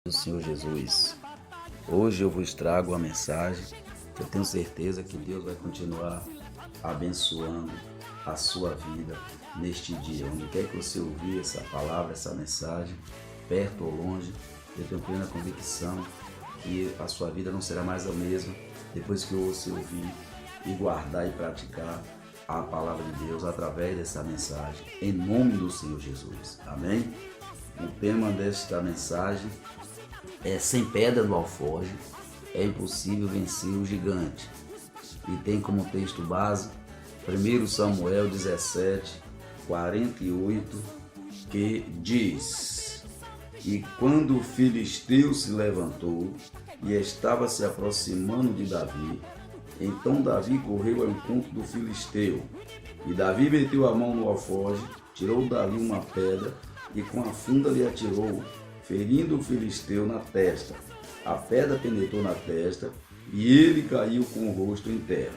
do Senhor Jesus. Hoje eu vos trago uma mensagem que eu tenho certeza que Deus vai continuar abençoando a sua vida neste dia. Onde quer que você ouvir essa palavra, essa mensagem, perto ou longe, eu tenho plena convicção que a sua vida não será mais a mesma depois que você ouvir e guardar e praticar a palavra de Deus através dessa mensagem, em nome do Senhor Jesus. Amém? O tema desta mensagem é: sem pedra no alforje é impossível vencer o gigante. E tem como texto base 1 Samuel 17, 48, que diz: E quando o filisteu se levantou e estava se aproximando de Davi, então Davi correu ao encontro do filisteu. E Davi meteu a mão no alforje, tirou dali uma pedra e com a funda lhe atirou, ferindo o filisteu na testa. A pedra penetrou na testa e ele caiu com o rosto em terra.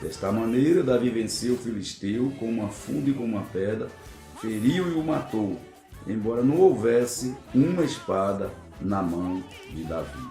Desta maneira, Davi venceu o filisteu com uma funda e com uma pedra, feriu e o matou, embora não houvesse uma espada na mão de Davi.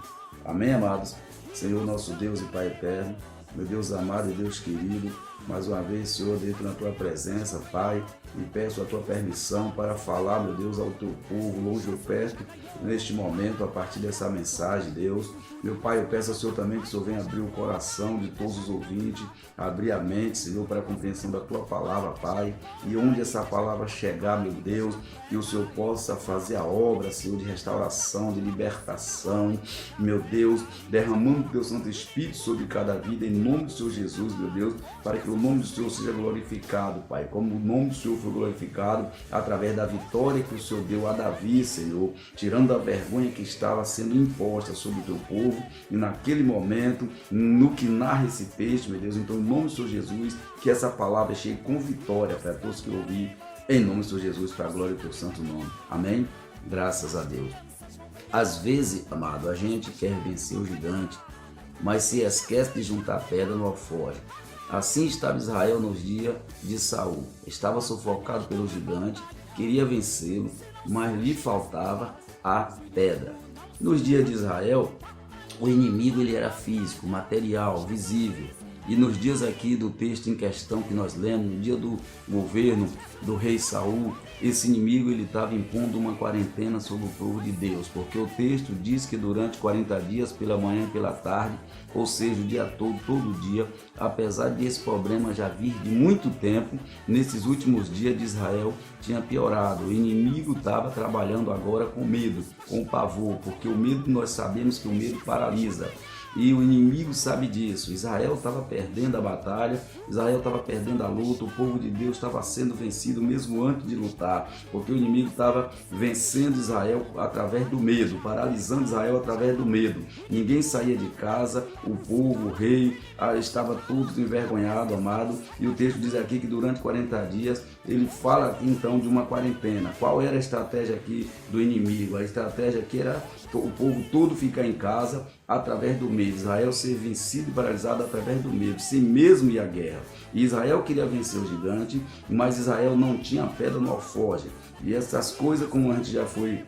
Amém, amados? Senhor nosso Deus e Pai eterno, meu Deus amado e Deus querido, mais uma vez, Senhor, dentro da Tua presença, Pai, e peço a Tua permissão para falar, meu Deus, ao Teu povo, longe ou perto, neste momento, a partir dessa mensagem, Deus. Meu Pai, eu peço ao Senhor também que o Senhor venha abrir o coração de todos os ouvintes, abrir a mente, Senhor, para a compreensão da Tua palavra, Pai, e onde essa palavra chegar, meu Deus, que o Senhor possa fazer a obra, Senhor, de restauração, de libertação, meu Deus, derramando o Teu Santo Espírito sobre cada vida, em nome do Senhor Jesus, meu Deus, para que o nome do Senhor seja glorificado, Pai, como o nome do Senhor foi glorificado através da vitória que o Senhor deu a Davi, Senhor, tirando a vergonha que estava sendo imposta sobre o Teu povo, e naquele momento, no que narra esse texto, meu Deus, então em nome do Senhor Jesus, que essa palavra chegue com vitória para todos que ouvir, em nome do Senhor Jesus, para a glória do Teu santo nome. Amém? Graças a Deus. Às vezes, amado, a gente quer vencer o gigante, mas se esquece de juntar pedra no alforje. Assim estava Israel nos dias de Saul. Estava sufocado pelo gigante, queria vencê-lo, mas lhe faltava a pedra. Nos dias de Israel, o inimigo ele era físico, material, visível. E nos dias aqui do texto em questão que nós lemos, no dia do governo do rei Saul, esse inimigo ele estava impondo uma quarentena sobre o povo de Deus, porque o texto diz que durante 40 dias, pela manhã e pela tarde, ou seja, o dia todo dia, apesar de esse problema já vir de muito tempo, nesses últimos dias de Israel tinha piorado. O inimigo estava trabalhando agora com medo, com pavor, porque o medo, nós sabemos que o medo paralisa. E o inimigo sabe disso. Israel estava perdendo a batalha, Israel estava perdendo a luta, o povo de Deus estava sendo vencido mesmo antes de lutar, porque o inimigo estava vencendo Israel através do medo, paralisando Israel através do medo. Ninguém saía de casa, o povo, o rei, estava todos envergonhado, amado, e o texto diz aqui que durante 40 dias, ele fala aqui então de uma quarentena. Qual era a estratégia aqui do inimigo? A estratégia aqui era o povo todo ficar em casa através do medo, Israel ser vencido e paralisado através do medo, sem mesmo ir à guerra. E Israel queria vencer o gigante, mas Israel não tinha pedra no alforje. E essas coisas, como a gente já foi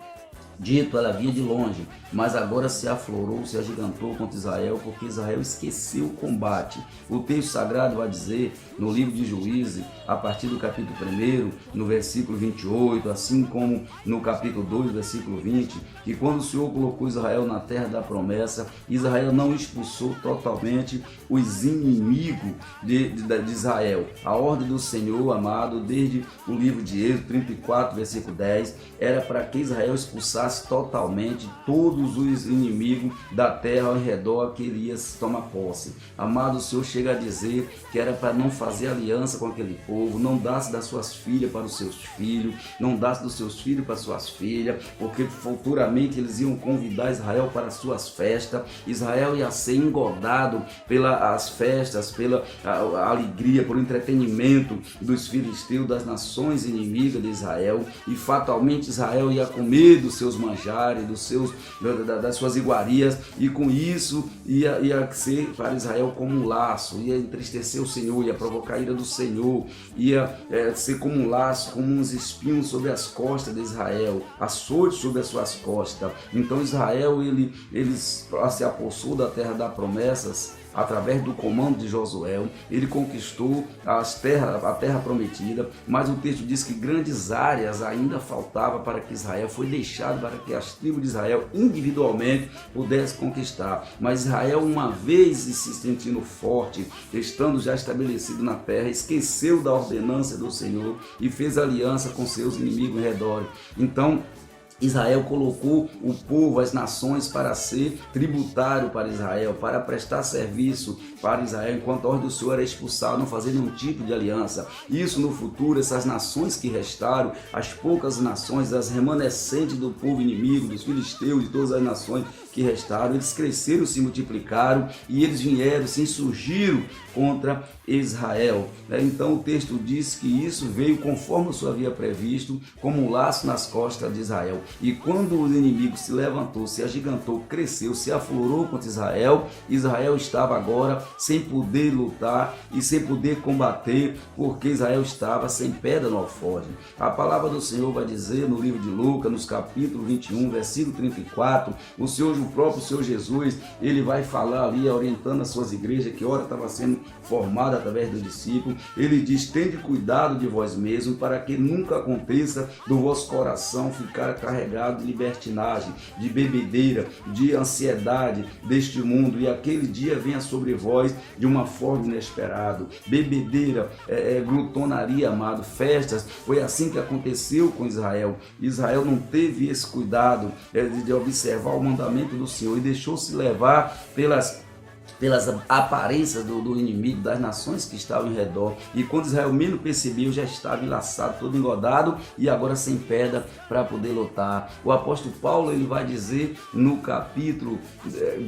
dito, ela vinha de longe, mas agora se aflorou, se agigantou contra Israel, porque Israel esqueceu o combate. O texto sagrado vai dizer, no livro de Juízes, a partir do capítulo 1, no versículo 28, assim como no capítulo 2, versículo 20, que quando o Senhor colocou Israel na terra da promessa, Israel não expulsou totalmente os inimigos de Israel. A ordem do Senhor, amado, desde o livro de Êxodo 34, versículo 10, era para que Israel expulsasse totalmente todos os inimigos da terra ao redor que iria tomar posse. Amado, o Senhor chega a dizer que era para não fazer aliança com aquele povo, não dasse das suas filhas para os seus filhos, não dasse dos seus filhos para suas filhas, porque futuramente eles iam convidar Israel para as suas festas. Israel ia ser engodado pelas festas, pela a alegria, pelo entretenimento dos filisteus, das nações inimigas de Israel, e fatalmente Israel ia comer dos seus seus manjares, das suas iguarias, e com isso ia ser para Israel como um laço, ia entristecer o Senhor, ia provocar a ira do Senhor, ia ser como um laço, como uns espinhos sobre as costas de Israel, açoites sobre as suas costas. Então Israel ele se apossou da terra das promessas através do comando de Josué. Ele conquistou a terra prometida, mas o texto diz que grandes áreas ainda faltavam para que Israel foi deixado, para que as tribos de Israel individualmente pudessem conquistar. Mas Israel, uma vez se sentindo forte, estando já estabelecido na terra, esqueceu da ordenança do Senhor e fez aliança com seus inimigos em redor. Então Israel colocou o povo, as nações, para ser tributário para Israel, para prestar serviço para Israel, enquanto a ordem do Senhor era expulsar, não fazer nenhum tipo de aliança. Isso no futuro, essas nações que restaram, as poucas nações, as remanescentes do povo inimigo, dos filisteus, de todas as nações que restaram, eles cresceram, se multiplicaram e eles vieram, se insurgiram contra Israel. Então o texto diz que isso veio conforme o Senhor havia previsto, como um laço nas costas de Israel. E quando o inimigo se levantou, se agigantou, cresceu, se aflorou contra Israel, Israel estava agora sem poder lutar e sem poder combater, porque Israel estava sem pedra no alforje. A palavra do Senhor vai dizer no livro de Lucas, nos capítulo 21, versículo 34, o próprio Senhor Jesus, ele vai falar ali, orientando as suas igrejas, que ora estava sendo formada através dos discípulos. Ele diz: tende cuidado de vós mesmos, para que nunca aconteça do vosso coração ficar carregado de libertinagem, de bebedeira, de ansiedade deste mundo, e aquele dia venha sobre vós de uma forma inesperada. Bebedeira, glutonaria, amado, festas, foi assim que aconteceu com Israel. Israel não teve esse cuidado de observar o mandamento do Senhor e deixou-se levar pelas aparências do inimigo, das nações que estavam em redor. E quando Israel menos percebeu, já estava enlaçado, todo engodado e agora sem pedra para poder lutar. O apóstolo Paulo, ele vai dizer no capítulo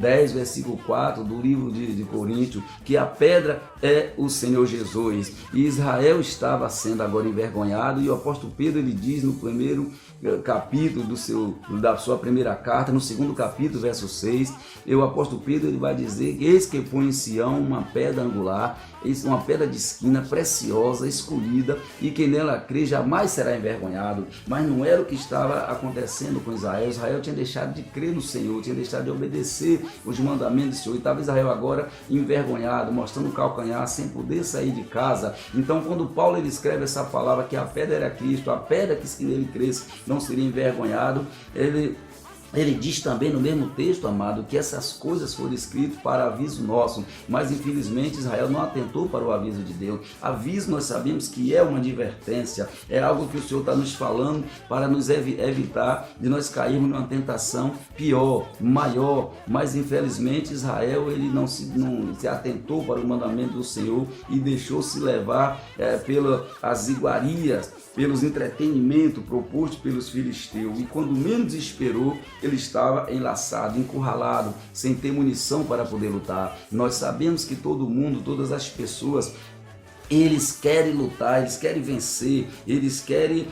10, versículo 4 do livro de Coríntios, que a pedra é o Senhor Jesus. E Israel estava sendo agora envergonhado, e o apóstolo Pedro, ele diz no primeiro capítulo da sua primeira carta, no segundo capítulo, verso 6, o apóstolo Pedro, ele vai dizer que eis que põe em Sião uma pedra angular, uma pedra de esquina preciosa, escolhida, e quem nela crê jamais será envergonhado. Mas não era o que estava acontecendo com Israel. Israel tinha deixado de crer no Senhor, tinha deixado de obedecer os mandamentos do Senhor, e estava Israel agora envergonhado, mostrando o calcanhar, sem poder sair de casa. Então, quando Paulo ele escreve essa palavra, que a pedra era Cristo, a pedra que nele cresce não seria envergonhado, ele diz também no mesmo texto, amado, que essas coisas foram escritas para aviso nosso, mas infelizmente Israel não atentou para o aviso de Deus. Aviso, nós sabemos que é uma advertência, é algo que o Senhor está nos falando para nos evitar de nós cairmos numa tentação pior, maior, mas infelizmente Israel ele não se atentou para o mandamento do Senhor e deixou-se levar pelas iguarias, pelos entretenimentos propostos pelos filisteus, e quando menos esperou, ele estava enlaçado, encurralado, sem ter munição para poder lutar. Nós sabemos que todo mundo, todas as pessoas, eles querem lutar, eles querem vencer, eles querem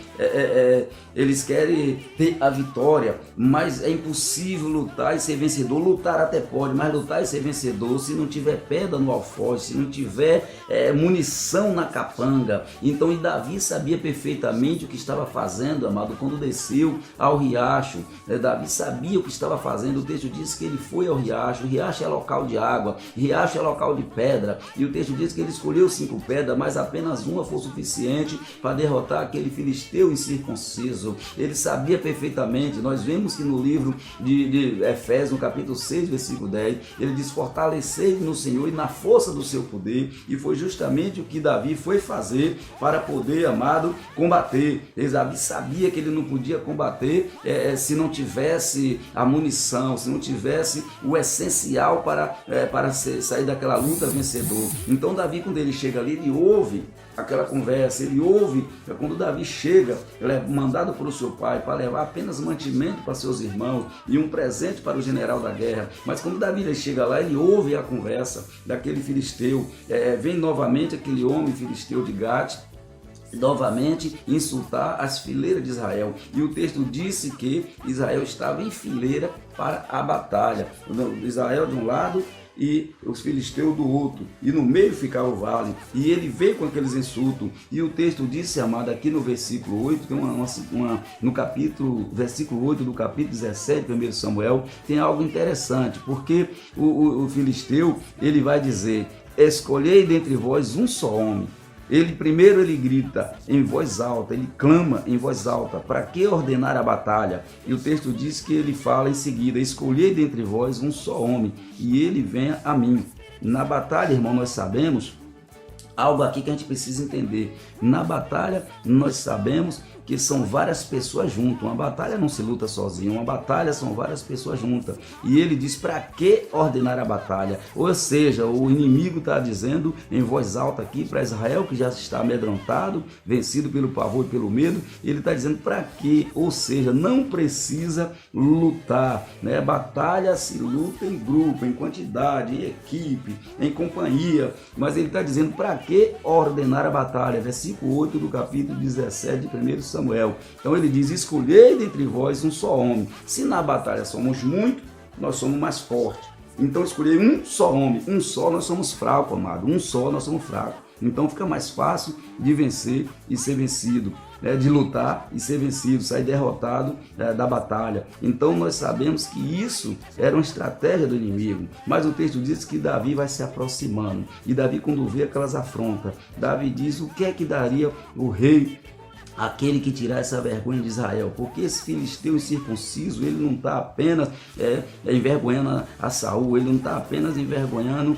ter a vitória, mas é impossível lutar e ser vencedor. Lutar até pode, mas lutar e ser vencedor se não tiver pedra no alforje, se não tiver munição na capanga. Então, e Davi sabia perfeitamente o que estava fazendo, amado, quando desceu ao riacho. Davi sabia o que estava fazendo. O texto diz que ele foi ao riacho. O riacho é local de água, riacho é local de pedra, e o texto diz que ele escolheu 5 pedras, mas apenas uma foi suficiente para derrotar aquele filisteu incircunciso. Ele sabia perfeitamente. Nós vemos que no livro de Efésios, no capítulo 6, versículo 10, ele diz: fortalecei no Senhor e na força do seu poder. E foi justamente o que Davi foi fazer para poder, amado, combater. Davi sabia que ele não podia combater se não tivesse a munição, se não tivesse o essencial para sair daquela luta vencedor. Então Davi, quando ele chega ali, ele ouve aquela conversa, ele ouve quando Davi chega, ele é mandado pelo seu pai para levar apenas mantimento para seus irmãos e um presente para o general da guerra. Mas quando Davi ele chega lá, ele ouve a conversa daquele filisteu, vem novamente aquele homem filisteu de Gate, novamente insultar as fileiras de Israel. E o texto disse que Israel estava em fileira para a batalha. Israel de um lado e os filisteus do outro, e no meio ficava o vale, e ele veio com aqueles insultos, e o texto disse, amado, aqui no versículo 8, tem versículo 8 do capítulo 17, 1 Samuel, tem algo interessante, porque o filisteu, ele vai dizer, escolhei dentre vós um só homem. Primeiro ele grita em voz alta, ele clama em voz alta, para que ordenar a batalha? E o texto diz que ele fala em seguida, escolhei dentre vós um só homem, e ele venha a mim. Na batalha, irmão, nós sabemos algo aqui que a gente precisa entender. Na batalha, nós sabemos que são várias pessoas juntas. Uma batalha não se luta sozinho, uma batalha são várias pessoas juntas. E ele diz, para que ordenar a batalha? Ou seja, o inimigo está dizendo em voz alta aqui para Israel, que já está amedrontado, vencido pelo pavor e pelo medo, ele está dizendo para quê? Ou seja, não precisa lutar, né? Batalha se luta em grupo, em quantidade, em equipe, em companhia, mas ele está dizendo para que ordenar a batalha? Versículo 8 do capítulo 17 de 1 Samuel. Então ele diz, escolhei dentre vós um só homem. Se na batalha somos muitos, nós somos mais fortes. Então escolhei um só homem. Um só nós somos fracos, amado. Um só nós somos fracos. Então fica mais fácil de vencer e ser vencido, né? De lutar e ser vencido, sair derrotado da batalha. Então nós sabemos que isso era uma estratégia do inimigo. Mas o texto diz que Davi vai se aproximando. E Davi, quando vê aquelas afrontas, Davi diz o que é que daria o rei, aquele que tirar essa vergonha de Israel, porque esse filisteu incircunciso, ele não está apenas envergonhando a Saul, ele não está apenas envergonhando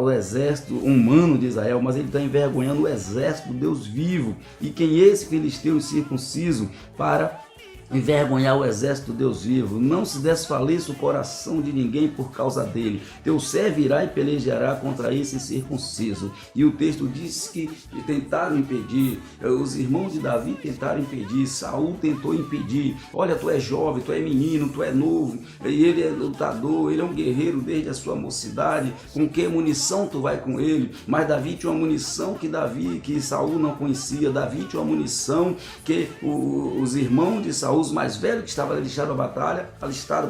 o exército humano de Israel, mas ele está envergonhando o exército do Deus vivo. E quem é esse filisteu incircunciso para envergonhar o exército do Deus vivo? Não se desfaleça o coração de ninguém por causa dele. Teu servo irá e pelejará contra esse incircunciso. E o texto diz que tentaram impedir, os irmãos de Davi tentaram impedir, Saul tentou impedir. Olha, tu é jovem, tu é menino, tu é novo, e ele é lutador, ele é um guerreiro desde a sua mocidade, com que munição tu vai com ele? Mas Davi tinha uma munição que Saul não conhecia. Davi tinha uma munição que os irmãos de Saul, os mais velhos que estavam alistados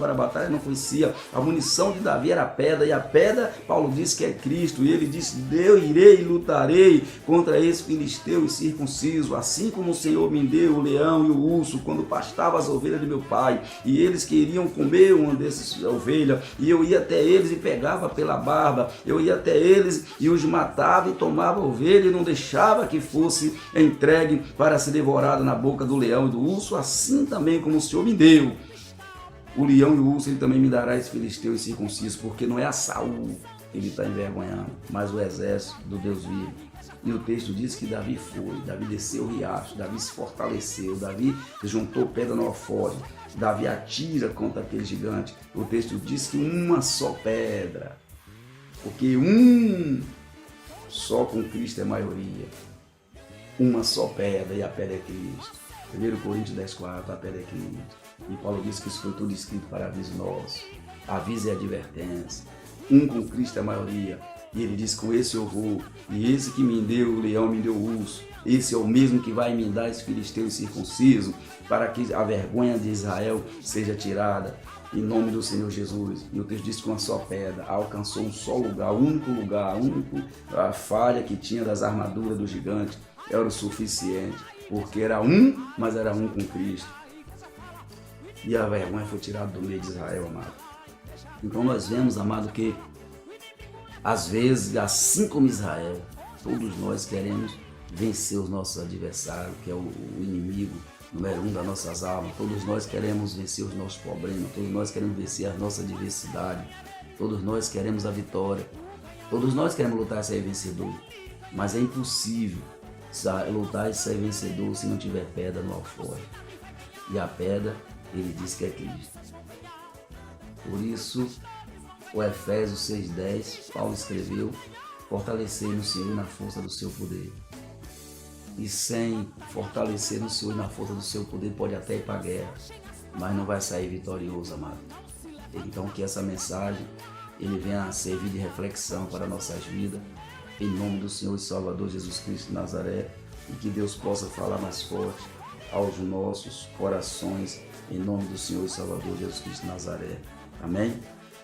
para a batalha, não conhecia. A munição de Davi era a pedra, e a pedra, Paulo diz que é Cristo, e ele disse, eu irei e lutarei contra esse filisteu incircunciso, assim como o Senhor me deu o leão e o urso, quando pastava as ovelhas de meu pai, e eles queriam comer uma dessas ovelhas, e eu ia até eles e pegava pela barba, eu ia até eles e os matava e tomava a ovelha e não deixava que fosse entregue para ser devorada na boca do leão e do urso, assim também como o Senhor me deu o leão e o urso, ele também me dará esse filisteu incircunciso, porque não é a Saul que ele está envergonhando, mas o exército do Deus vivo. E o texto diz que Davi desceu o riacho, Davi se fortaleceu, Davi juntou pedra no alforje, Davi atira contra aquele gigante. O texto diz que uma só pedra, porque um só com Cristo é maioria, uma só pedra, e a pedra é Cristo. 1 Coríntios 10,4, a pedra é Cristo. E Paulo diz que isso foi tudo escrito para aviso nosso, aviso e advertência. Um com Cristo é a maioria. E ele diz, com esse eu vou, e esse que me deu o leão me deu o urso, esse é o mesmo que vai me dar esse filisteu incircunciso, para que a vergonha de Israel seja tirada, em nome do Senhor Jesus. E o texto diz que uma só pedra alcançou um só lugar, a falha que tinha das armaduras do gigante era o suficiente, porque era um, mas era um com Cristo. E a vergonha foi tirada do meio de Israel, amado. Então nós vemos, amado, que às vezes, assim como Israel, todos nós queremos vencer os nossos adversários, que é o inimigo número 1 das nossas almas. Todos nós queremos vencer os nossos problemas, todos nós queremos vencer a nossa adversidade, todos nós queremos a vitória, todos nós queremos lutar e sair vencedor. Mas é impossível lutar e sair vencedor se não tiver pedra no alforje. E a pedra, ele diz que é Cristo. Por isso, o Efésios 6,10, Paulo escreveu, fortalecer no Senhor e na força do seu poder. E sem fortalecer no Senhor e na força do seu poder, pode até ir para a guerra, mas não vai sair vitorioso, amado. Então que essa mensagem, ele venha a servir de reflexão para nossas vidas, em nome do Senhor e Salvador Jesus Cristo de Nazaré. e que Deus possa falar mais forte aos nossos corações, em nome do Senhor e Salvador Jesus Cristo de Nazaré. Amém?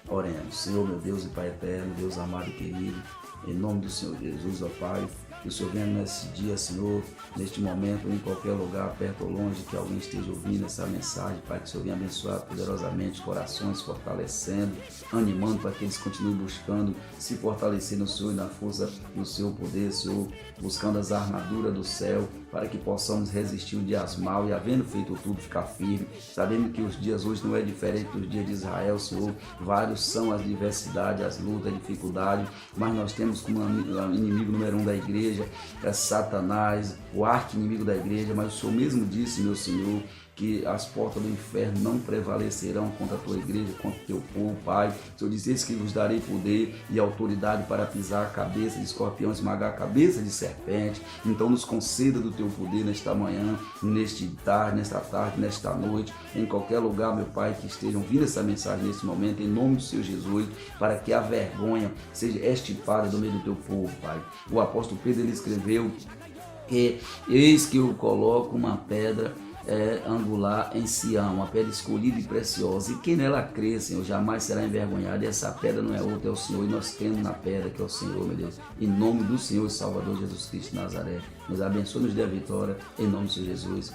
Oremos. Senhor, meu Deus e Pai eterno, Deus amado e querido, em nome do Senhor Jesus, ó Pai, que o Senhor venha nesse dia, Senhor, neste momento, em qualquer lugar, perto ou longe, que alguém esteja ouvindo essa mensagem, Pai, que o Senhor venha abençoar poderosamente os corações, fortalecendo, animando para que eles continuem buscando se fortalecer no Senhor e na força do seu poder, Senhor, buscando as armaduras do céu, para que possamos resistir o dia mal e, havendo feito tudo, ficar firme, sabendo que os dias hoje não é diferente dos dias de Israel, Senhor, vários são as diversidades, as lutas, as dificuldades, mas nós temos como inimigo número 1 da igreja, é Satanás, o arqui-inimigo da igreja, mas o Senhor mesmo disse, meu Senhor, que as portas do inferno não prevalecerão contra a tua igreja, contra o teu povo, Pai. O Senhor disse: eis que vos darei poder e autoridade para pisar a cabeça de escorpião, esmagar a cabeça de serpente. Então nos conceda do teu poder nesta manhã, nesta tarde, nesta noite, em qualquer lugar, meu Pai, que estejam ouvindo essa mensagem nesse momento, em nome do Senhor Jesus, para que a vergonha seja extirpada do meio do teu povo, Pai. O apóstolo Pedro, ele escreveu que eis que eu coloco uma pedra angular em Sião, uma pedra escolhida e preciosa, e quem nela crê, Senhor, jamais será envergonhado. E essa pedra não é outra, é o Senhor, e nós temos na pedra que é o Senhor, meu Deus, em nome do Senhor e Salvador Jesus Cristo de Nazaré. Nos abençoe, nos dê a vitória, em nome do Senhor Jesus.